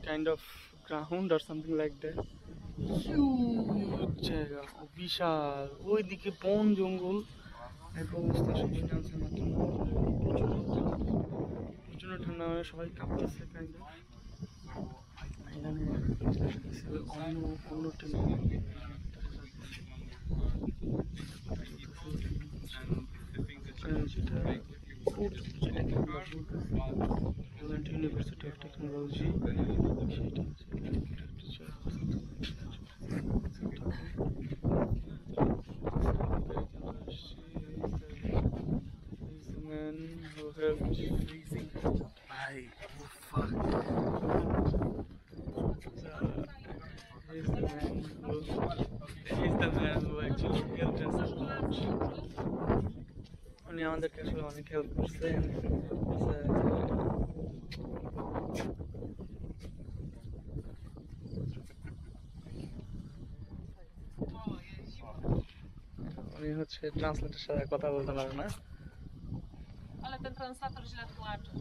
kind of ground or something like that. Huge জায়গা, বিশাল, ওইদিকে বন জঙ্গল, এক অবস্থা সবাই ডান্সের মাধ্যমে প্রচন্ড ঠান্ডা হয়, সবাই কাঁপতেছে kind of. এখানে অন্য team University of Technology. Man who helped freezing. Oh fuck. He's the man who actually helped us a lot. উনি আমাদেরকে আসলে অনেক হেল্প করছেন। উনি হচ্ছে ট্রান্সলেটরের সাথে কথা বলতে পারে না। Ale ten translator źle tłumaczy.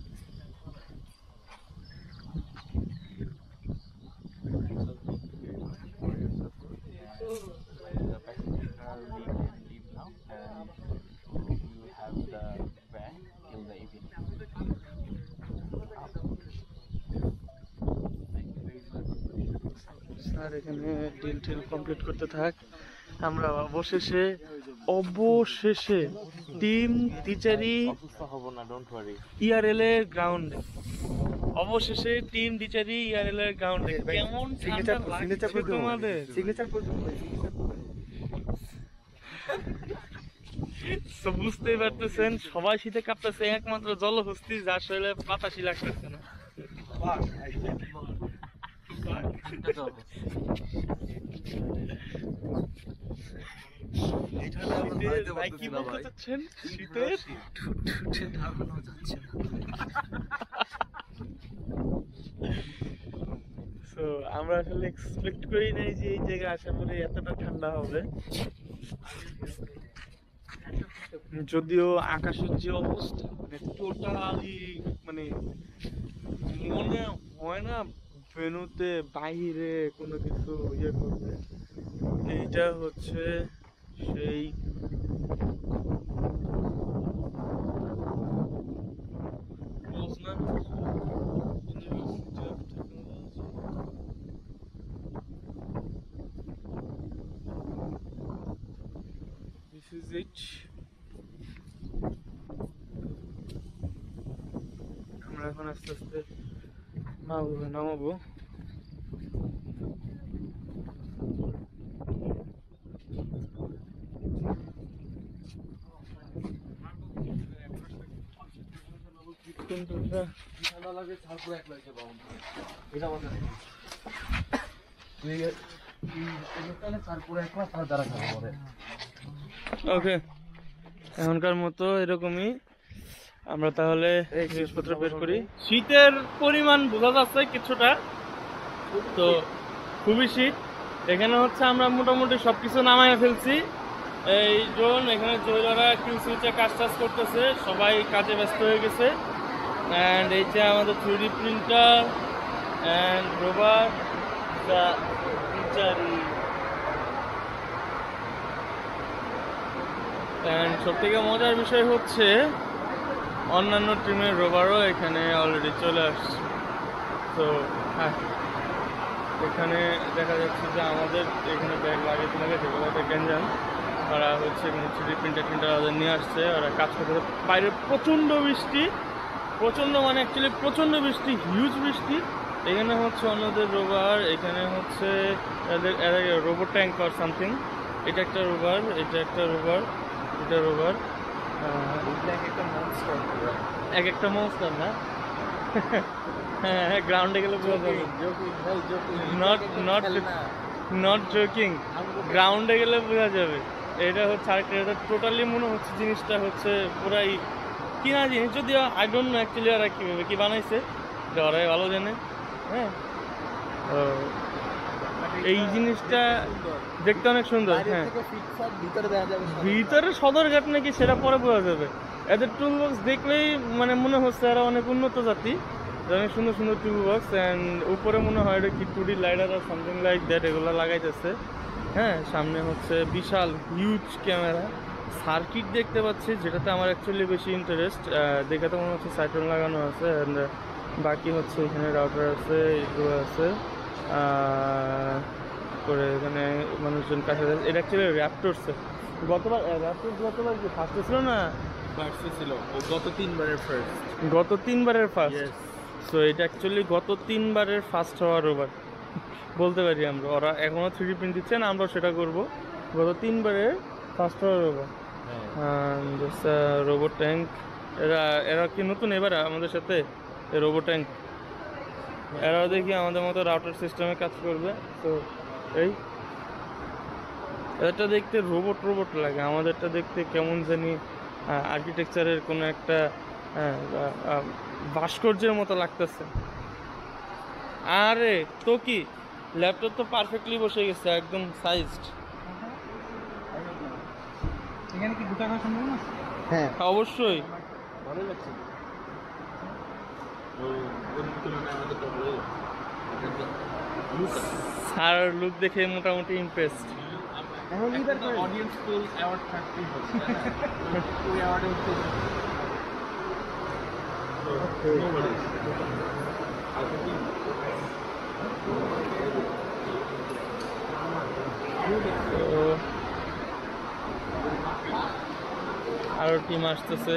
Sir এখানে ডিল টিল কমপ্লিট করতে থাক। আমরা অবশেষে টিম টিচারি ইআরএল এর গ্রাউন্ডে, অবশেষে টিম টিচারি ইআরএল এর গ্রাউন্ডে। কেমন বুঝতেই পারতেছেন, সবাই শীতে কাঁপতেছে, একমাত্র জলহস্তি যার শরীরে বাতাসই লাগতেছে না। আমরা আসলে এক্সপেক্ট করি নাই যে এই জায়গায় আসার পরে এতটা ঠান্ডা হবে। যদিও আকাশের যে অবস্থা, মানে টোটালি, মানে মনে হয় না ভেনুতে বাইরে কোনো কিছু ইয়ে করবে। এইটা হচ্ছে সেই This is it. আমরা এখন আস্তে আস্তে নামাবো। ওকে, এখনকার মতো এরকমই। আমরা তাহলে জিনিসপত্র বের করি। শীতের পরিমাণ বোঝা যাচ্ছে কিছুটা, তো খুবই শীত। এখানে হচ্ছে আমরা মোটামুটি সবকিছু নামায় ফেলছি। এই জন্য এখানে জয়লারা কিউসিতে কাজ টাজ করতেছে, সবাই কাজে ব্যস্ত হয়ে গেছে। অ্যান্ড এইটা আমাদের 3D printer and rover and সব থেকে মজার বিষয় হচ্ছে অন্যান্য টিমের রোভারও এখানে অলরেডি চলে আসছে। তো হ্যাঁ, এখানে দেখা যাচ্ছে যে আমাদের এখানে ব্যাগ লাগিয়ে লাগে, যেগুলো একটা গেঞ্জাম, ওরা হচ্ছে এখানে 3D প্রিন্টার ওদের নিয়ে আসছে, ওরা কাজ করতে। বাইরে প্রচণ্ড বৃষ্টি, মানে অ্যাকচুয়ালি প্রচণ্ড বৃষ্টি, হিউজ বৃষ্টি। এখানে হচ্ছে অন্যদের রোভার, এখানে হচ্ছে রোবট ট্যাঙ্ক অর সামথিং। এটা একটা রোভার, এটা রোভার। এক একটা মনস্টার না? হ্যাঁ, গ্রাউন্ডে গেলে বোঝা যাবে। নট জোকিং, গ্রাউন্ডে গেলে বোঝা যাবে। এটা হচ্ছে আরেকটা, এটা টোটালি মনে হচ্ছে জিনিসটা হচ্ছে পুরাই কিনা জিনিস, যদিও আই ডোন্ট নো অ্যাকচুয়ালি ওরা কীভাবে কী বানাইছে, এটা ওরাই ভালো জানে। হ্যাঁ, এই জিনিসটা দেখতে অনেক সুন্দর। হ্যাঁ, ভিতরে সদরঘাট নাকি সেটা পরে বোঝা যাবে। এদের টুল বক্স দেখলেই মানে মনে হচ্ছে এরা অনেক উন্নত জাতি। অনেক সুন্দর সুন্দর টিভি বক্স অ্যান্ড উপরে মনে হয় এটা কি 2D লাইটার আর সামথিং লাইক দ্যাট এগুলো লাগাইতেছে। হ্যাঁ, সামনে হচ্ছে বিশাল হিউজ ক্যামেরা সার্কিট দেখতে পাচ্ছি, যেটাতে আমার অ্যাকচুয়ালি বেশি ইন্টারেস্ট। দেখে তো মনে হচ্ছে সাইটন লাগানো আছে অ্যান্ড বাকি হচ্ছে এখানে রাউটার আছে, এগুলো আছে করে এখানে মানুষজন কাছে। এটা অ্যাকচুয়ালি র্যাপটরসে গতবার কি ফার্স্টে ছিল না? ফার্স্টে ছিল গত 3বারের ফার্স্ট। গত 3বারের ফার্স্ট। সো এটা অ্যাকচুয়ালি গত 3বারের ফার্স্ট হওয়ার রোবট বলতে পারি আমরা। ওরা এখনও 3D প্রিন্ট দিচ্ছে না, আমরাও সেটা করব। গত 3বারের ফার্স্ট হওয়ার রোবট। রোবট ট্যাঙ্ক এরা কি নতুন এবার আমাদের সাথে রোবট ট্যাঙ্ক? এরাও দেখি আমাদের মতো রাউটার সিস্টেমে কাজ করবে। তো এই এটা দেখতে রোবট লাগে, আমাদেরটা দেখতে কেমন জানি আর্কিটেকচারের কোনো একটা ভাস্কর্যের মতো লাগতেছে। আরে তো কি ল্যাপটপ তো পারফেক্টলি বসে গেছে, একদম সাইজড। এখানে কি ঢোকা সম্ভব না? হ্যাঁ অবশ্যই। ভালো লাগছে। ওর তুলনায় আমাদের তো ভালোই স্যার লুক দেখে মোটামুটি ইমপ্রেসড। এখন লিডার করে অডিয়েন্স পোল অ্যাওয়ার্ড ফ্যাক্টরি হচ্ছে। ওই অ্যাওয়ার্ডে হচ্ছে আরো টিম আসতেছে।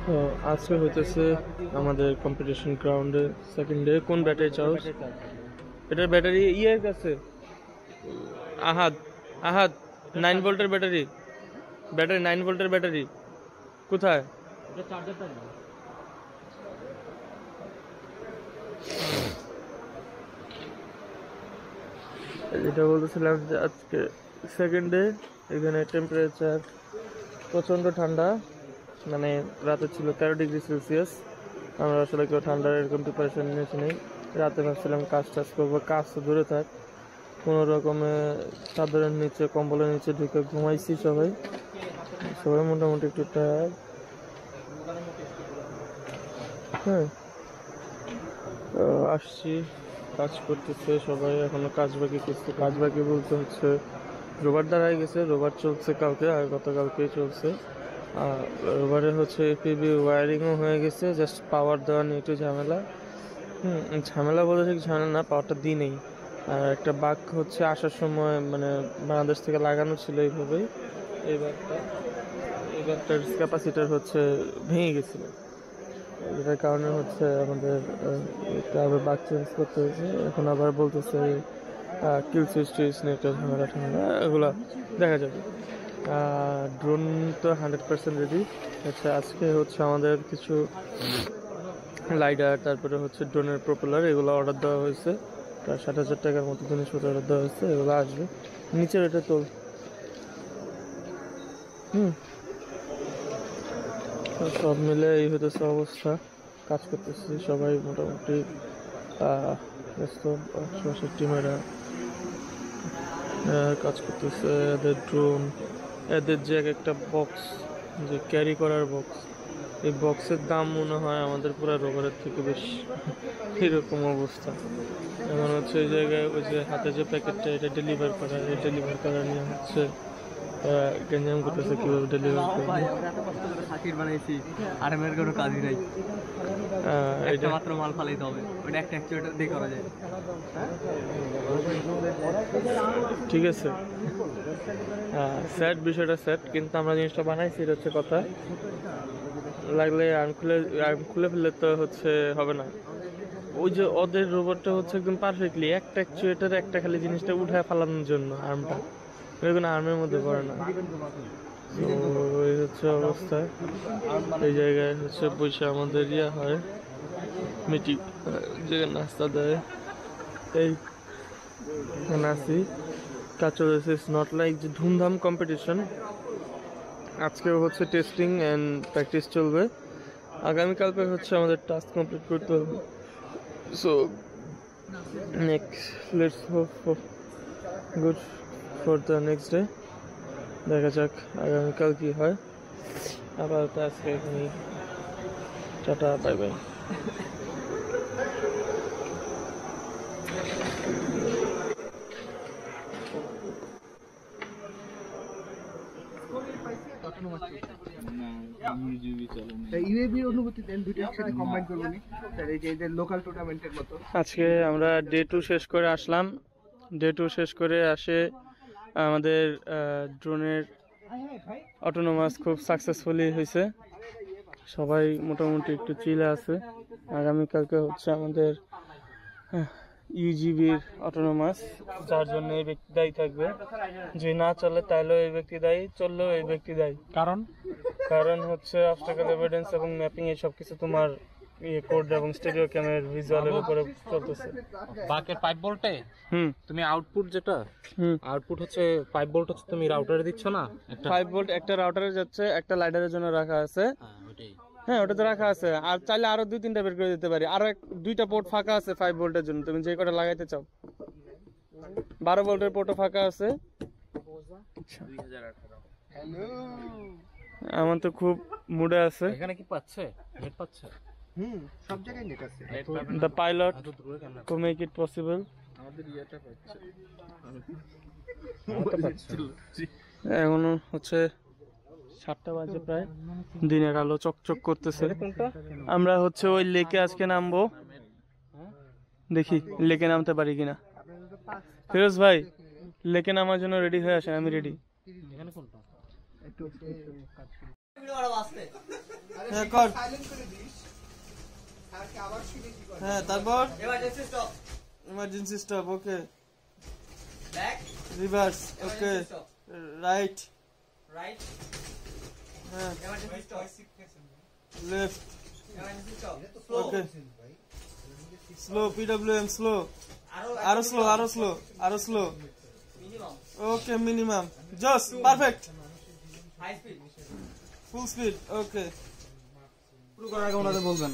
তো আজকে হইতেছে আমাদের কম্পিটিশন গ্রাউন্ডে সেকেন্ড ডে। কোন ব্যাটারি চাও? এটার ব্যাটারি ইয়ের কাছে আহাদ 9 ভোল্টের ব্যাটারি 9 ভোল্টের ব্যাটারি কোথায়? যেটা বলতেছিলাম যে আজকে সেকেন্ড ডে, এখানে টেম্পারেচার প্রচণ্ড ঠান্ডা, মানে রাতে ছিল 13°C। আমরা আসলে কেউ ঠান্ডার এরকম প্রিপারেশন নিয়েছি নেই। রাতে ভাবছিলাম কাজ করবো, কাজ তো দূরে থাক, কোনো রকমে চাদরের নিচে কম্বলের নিচে ঢুকে ঘুমাইছি। সবাই মোটামুটি একটু টায়ার্ড। হ্যাঁ, আসছি, কাজ করতেছে সবাই, এখনো কাজ বাকি করছে। কাজ বাকি বলতে হচ্ছে রোবট দাঁড়ায় গেছে, রোবট চলছে কালকে আর গতকালকেই চলছে। আর রোবটে হচ্ছে পিবি ওয়ারিংও হয়ে গেছে, জাস্ট পাওয়ার দেওয়া নিয়ে একটু ঝামেলা। ঝামেলা বলতে ঠিক ঝামেলা না, পাওয়ারটা দিই নেই। আর একটা বাগ হচ্ছে আসার সময়, মানে বাংলাদেশ থেকে লাগানো ছিল এইভাবেই। এই বাগটার ক্যাপাসিটার হচ্ছে ভেঙে গেছিলো, যেটার কারণে হচ্ছে আমাদের আবার বাগ চেঞ্জ করতে হয়েছে। এখন আবার বলতেছে কিল সুইচ নিয়ে একটা ঝামেলা এগুলো দেখা যাবে। ড্রোন তো 100% রেডি। আচ্ছা, আজকে হচ্ছে আমাদের কিছু লাইডার, তারপরে হচ্ছে ড্রোনের প্রপেলার, এগুলো অর্ডার দেওয়া হয়েছে। প্রায় 60,000 টাকার মতো জিনিসপত্র অর্ডার দেওয়া হয়েছে, এগুলো আসবে। নিচের এটা তোল। সব মিলে এই হতেছে অবস্থা। কাজ করতেছি সবাই মোটামুটি ব্যস্ত। আশেপাশের টিমেরা কাজ করতেছে। এদের ড্রোন, এদের যে একটা বক্স, যে ক্যারি করার বক্স, এই বক্সের দাম মনে হয় আমাদের পুরো রোবটের থেকে বেশি, এরকম অবস্থা। এখন হচ্ছে এই জায়গায় ওই যে হাতে যে প্যাকেটটা, এটা ডেলিভার করা নিয়ে হচ্ছে গেঞ্জাম করতেছে কীভাবে ডেলিভার করবে। সাকির বানাইছি আর আমার কোনো কাজই নাই, এটা মাত্র মাল ফালাইতে হবে, ওটা একটা অ্যাকচুয়েটার দিয়ে করা যায়। ঠিক আছে, স্যাট বিষয়টা স্যাট, কিন্তু আমরা জিনিসটা বানাইছি, এটা হচ্ছে কথা। লাগলে আর্ম খুলে ফেললে তো হচ্ছে হবে না। ওই যে ওদের রোবটটা হচ্ছে একদম পারফেক্টলি একটা অ্যাকচুয়েটার, একটা খালি জিনিসটা উঠায় ফালানোর জন্য আর্মটা, কোনো আর্মের মধ্যে পড়ে না। তো এই হচ্ছে অবস্থা। এই জায়গায় হচ্ছে পয়সা আমাদের হয় মিটি যে নাস্তা দেয় এই নাসি কাচুরেস ইজ নট লাইক যে ধুমধাম কম্পিটিশন। আজকেও হচ্ছে টেস্টিং অ্যান্ড প্র্যাকটিস চলবে, আগামীকাল হচ্ছে আমাদের টাস্ক কমপ্লিট করতে হবে। So next let's hope for good for the next day. দেখা যাক আগামীকাল কি হয়। আবার আজকে এখানে টাটা, বাই বাই। ইউএবি অনুভূতি দেন, দুটো একসাথে কম্বাইন করবেন স্যার, এই যে লোকাল টুর্নামেন্টের মতো। আজকে আমরা ডে 2 শেষ করে আসলাম। ডে 2 শেষ করে আসে আমাদের ড্রোনের অটোনোমাস খুব সাকসেসফুলি হয়েছে, সবাই মোটামুটি একটু চিলে আছে। আগামীকালকে হচ্ছে আমাদের ইউজিবির অটোনোমাস, যার জন্য এই ব্যক্তি দায়ী থাকবে। যে না চলে তাহলেও এই ব্যক্তি দায়ী, চললেও এই ব্যক্তি দায়ী। কারণ হচ্ছে অবস্টাকল এভিডেন্স এবং ম্যাপিং এই সব কিছু তোমার কোড এবং স্টেরিও ক্যামেরার ভিজুয়ালের উপরে চলতেছে। বাকের 5 ভোল্টে তুমি আউটপুট যেটা আউটপুট হচ্ছে 5 ভোল্ট হচ্ছে তুমি রাউটারে দিচ্ছ না, একটা 5 ভোল্ট একটা রাউটারে যাচ্ছে, একটা লাইডারের জন্য রাখা আছে। হ্যাঁ ওটাতে রাখা আছে, আর চাইলে আরো 2-3টা বের করে দিতে পারি। আরো 2টা পোর্ট ফাঁকা আছে 5 ভোল্টের জন্য, তুমি যে কটা লাগাইতে চাও। 12 ভোল্টের পোর্টও ফাঁকা আছে। আমার তো খুব মুডে আছে। এখানে কি পাচ্ছে, নেট পাচ্ছে? সব জায়গায় নেট আছে। The pilot to make it possible. আমাদের ইয়েটা পাচ্ছে, এখনো হচ্ছে 7টা বাজে প্রায়, দিনের আলো চকচক করতেছে। আমরা হচ্ছে ওই লেকে আজকে নামবো, দেখি লেকে নামতে পারি কিনা। ফিরোজ ভাই লেকে নামার জন্য রেডি হয়ে আসেন, আমি রেডি। এখানে কোনটা? হ্যাঁ তারপর emergency stop, okay reverse, okay right, হ্যাঁ left, okay slow, PWM slow, আরো স্লো, আরো স্লো, আরো slow, okay minimum, just perfect, full speed, okay. শুরু করার আগে ওনাদের বলবেন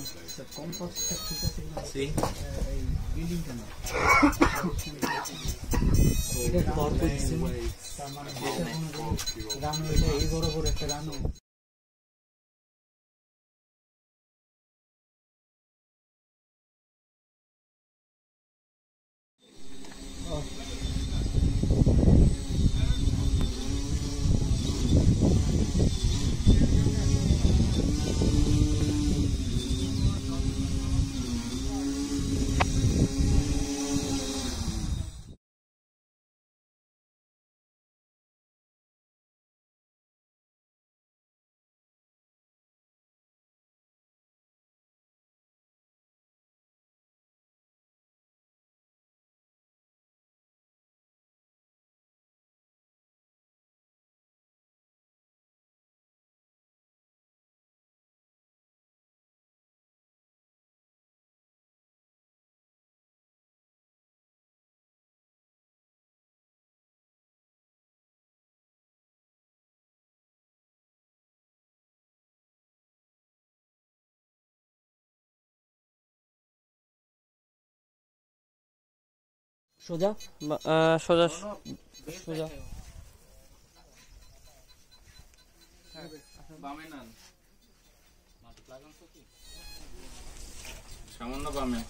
এই বড় বড় একটা রানো। সোজা সোজা সোজা সামান্য বামে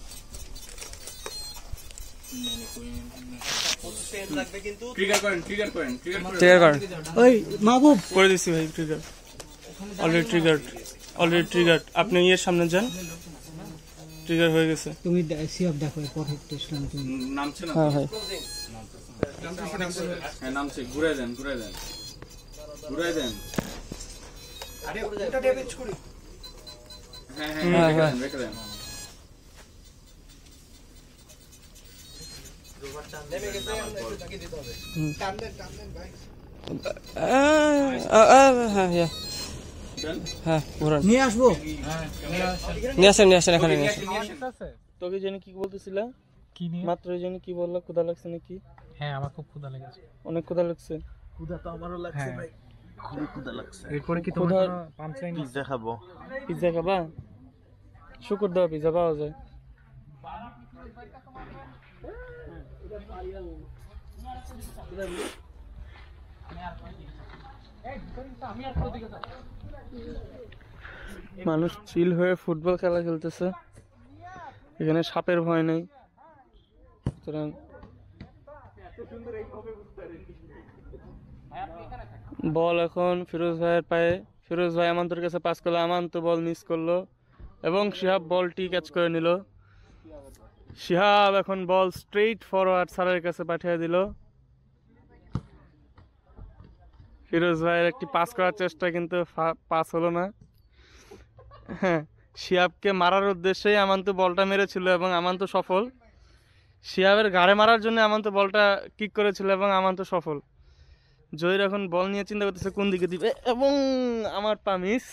ট্রিগার করেন, ট্রিগার করেন, ট্রিগার করেন। ওই মাহবুব করে দিছি ভাই, ট্রিগার অলরেডি ট্রিগার। আপনি এর সামনে যান, ট্রিগার হয়ে গেছে। তুমি সিঅফ দেখো পরে টেস্ট না, তুমি নামছে না? হ্যাঁ ভাই হ্যাঁ নামছে, ঘুরে দেন, ঘুরে দেন, ঘুরে দেন। আরে ওটা ড্যামেজ করি। হ্যাঁ হ্যাঁ রেখে দেন, রেখে দেন। নেমে গেছে, একটু তাকিয়ে দিতে হবে। টান দেন ভাই। হ্যাঁ হ্যাঁ ঘোরান নিয়ে আসবো, নিয়ে আসেন এখানে নিয়ে আসেন। তোকে জানি কি বলতেছিলা কি নিয়ে? মাত্র জানি কি বললা, ক্ষুধা লাগছে নাকি? হ্যাঁ আমার খুব ক্ষুধা লেগেছে। অনেক ক্ষুধা লাগছে। ক্ষুধা তো আমারও লাগছে ভাই, খুবই ক্ষুধা লাগছে। এরপরে কি তোমার ক্ষুধার পাঞ্চলাইন? পিজ্জা খাবো। পিজ্জা খাবা? শুকুর দেওয়া পিজ্জা পাওয়া যায়। মানুষ চিল হয়ে ফুটবল খেলা খেলতেছে, এখানে সাপের ভয় নেই। সুতরাং বল এখন ফিরোজ ভাইয়ের পায়ে। ফিরোজ ভাই আমান্তর কাছে পাস করলো, আমান্ত বল মিস করলো এবং শিহাব বলটি ক্যাচ করে নিল। শিহাব এখন বল স্ট্রেইট ফরওয়ার্ড স্যারের কাছে পাঠিয়ে দিল। ফিরোজ ভাইয়ের একটি পাস করার চেষ্টা, কিন্তু পাস হলো না। হ্যাঁ, শিহাবকে মারার উদ্দেশ্যেই আমান্ত বলটা মেরেছিল এবং আমান্ত সফল। শিহাবের ঘাড়ে মারার জন্য আমান্ত বলটা কিক করেছিল এবং আমান্ত সফল। জহির এখন বল নিয়ে চিন্তা করতেছে কোন দিকে দিবে এবং আমার পা মিস।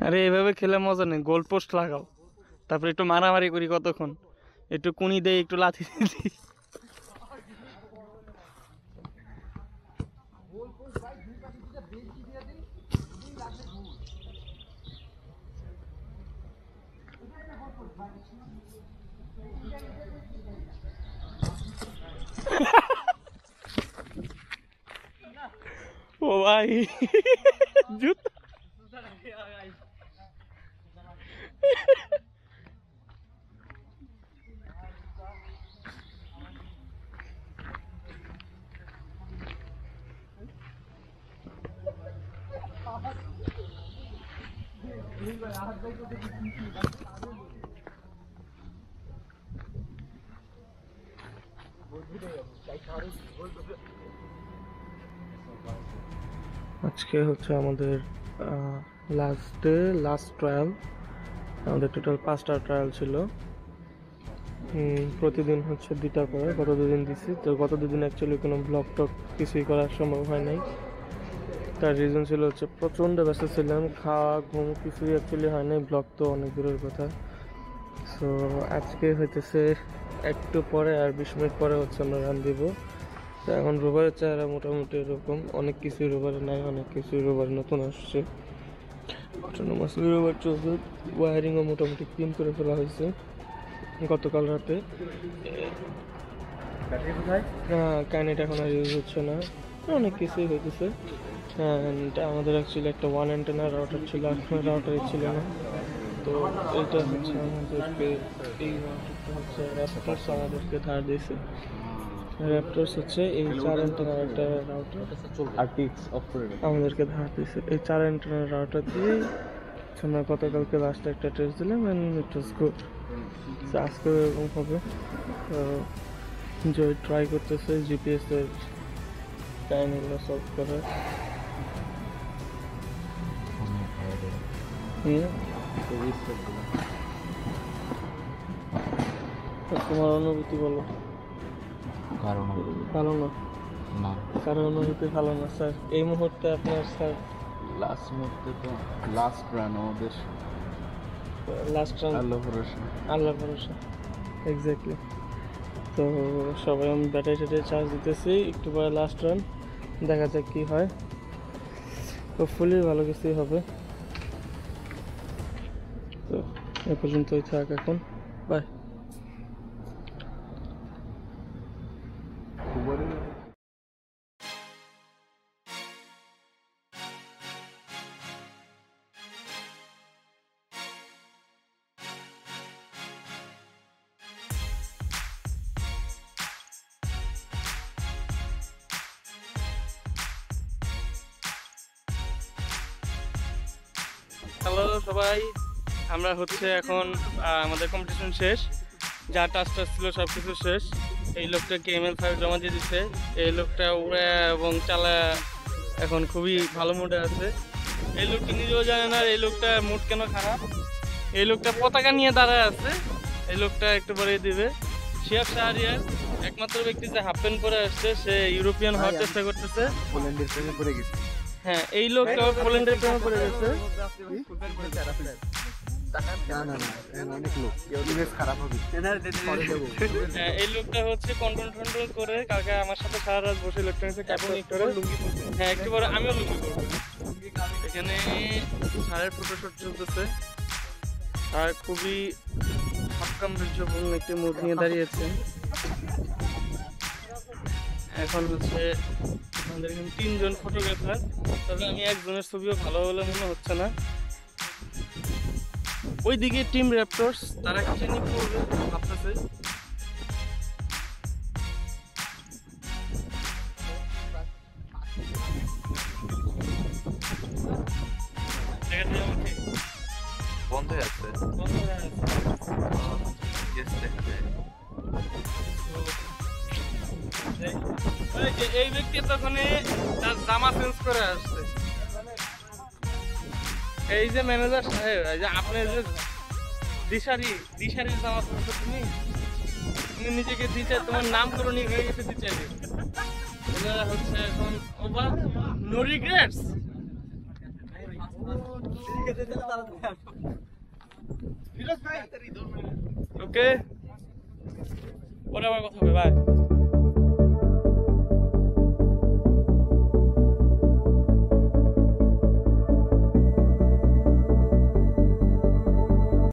আরে এভাবে খেলে মজা নেই, গোল পোস্ট লাগাও, তারপরে একটু মারামারি করি কতক্ষণ, একটু কুনি দেই, একটু লাথি দিই। ও ভাই জুতা আজকে হচ্ছে আমাদের লাস্ট ট্রায়াল। আমাদের টোটাল 5টা ট্রায়াল ছিল। প্রতিদিন হচ্ছে 2টা করে, গত 2 দিন দিছি। তো গত 2 দিন অ্যাকচুয়ালি কোনো ব্লগ টক কিছুই করা সম্ভব হয় নাই। তার রিজন ছিল হচ্ছে প্রচণ্ড ব্যস্ত ছিলাম, খাওয়া ঘুম কিছুই অ্যাকচুয়ালি হয় নাই, ব্লগ তো অনেক দূরের কথা। সো আজকে হইতেছে একটু পরে, আর 20 মিনিট পরে হচ্ছে আমরা রান দিব। তো এখন রোববারের চেহারা মোটামুটি এরকম, অনেক কিছুই রোববারে নাই, অনেক কিছুই রোববারে নতুন আসছে। অটোনোমাসলি রোববার চলছে, ওয়ারিংও মোটামুটি ক্লিন করে ফেলা হয়েছে গতকাল রাতে। কাইনেট এখন আর ইউজ হচ্ছে না, অনেক কিছুই হইতেছে। আমাদের অ্যাকচুয়ালি একটা 1 অ্যান্টেনা রাউটার ছিল, এখন রাউটারই ছিল না। তো এটা হচ্ছে আমাদেরকে, এই রাউটারটা হচ্ছে র্যাপটরস আমাদেরকে ধার দিয়েছে। র্যাপটরস হচ্ছে এই 4 অ্যান্টেনার একটা রাউটার আমাদেরকে ধার দিয়েছে। এই 4 অ্যান্টেনার রাউটার দিয়ে আমরা গতকালকে লাস্টে একটা টেস্ট দিলাম অ্যান্ড ইট ওয়াজ গুড। আজকে এরকম হবে। তো জয় ট্রাই করতেছে জিপিএসের কাহিনিগুলো সলভ করার। তোমার অনুভূতি বলো। ভালো না? কারো অনুভূতি ভালো না স্যার এই মুহূর্তে আপনার? স্যার লাস্ট মুহূর্তে তো লাস্ট রান আমাদের, লাস্ট রান, আল্লাহ ভরসা। এক্স্যাক্টলি। তো সবাই আমি ব্যাটারি ট্যাটারি চার্জ দিতেছি, একটু পরে লাস্ট রান, দেখা যাক কি হয়। হোপফুলি ভালো কিছুই হবে। তো এ পর্যন্তই থাক এখন, বাই। হ্যালো সবাই, আমরা হচ্ছে এখন আমাদের কম্পিটিশন শেষ, যা টাচ ছিল সব কিছু শেষ। এই লোকটা KML5 জমা দিয়ে দিচ্ছে। এই লোকটা উড়ে এবং চালা এখন খুবই ভালো মুডে আছে। এই লোকটা নিজেও জানে না এই লোকটা মুড কেন খারাপ। এই লোকটা পতাকা নিয়ে দাঁড়ায় আছে, এই লোকটা একটু পরে দিবে। শিহাব শাহরিয়ার একমাত্র ব্যক্তি যে হাফ প্যান্ট পরে আসছে, সে ইউরোপিয়ান হওয়ার চেষ্টা করতেছে। পোল্যান্ডের প্রেমে পড়ে গেছে। হ্যাঁ, এই লোকটা পোল্যান্ডের প্রেমে পড়ে গেছে। অনেক লোক কেউ ইমেজ খারাপ হবে। হ্যাঁ, এই লোকটা হচ্ছে কন্ট্রোল করে কালকে আমার সাথে সারা রাত বসে ইলেকট্রনিক্সে ক্যাবিনেট করে লুঙ্গি পরবে। হ্যাঁ, একটু পরে আমিও লুঙ্গি পরবো। এখানে স্যারের ফটোশুট চলতেছে। আর খুবই সাবকাম্বির্যপূর্ণ একটি মুড নিয়ে দাঁড়িয়েছে। এখন হচ্ছে আমাদের এখানে 3 জন ফটোগ্রাফার, তবে আমি একজনের ছবিও ভালো বলে মনে হচ্ছে না। ওইদিকে টিম র্যাপটর্স, তারা ট্রেনিং করবে ভাবতেছে। বন্ধ হয়ে আছে। এই ব্যক্তি তখন তার জামা চেঞ্জ করে আসছে। এই যে ম্যানেজার সাহেব, এই যে আপনি যে দিশারি জামা পরছো তুমি নিজেকে দিশা, তোমার নামকরণই হয়ে গেছে দিশারি। এটা হচ্ছে এখন ওভার নো রিগ্রেটস। ওকে, পরে আবার কথা হবে, বাই।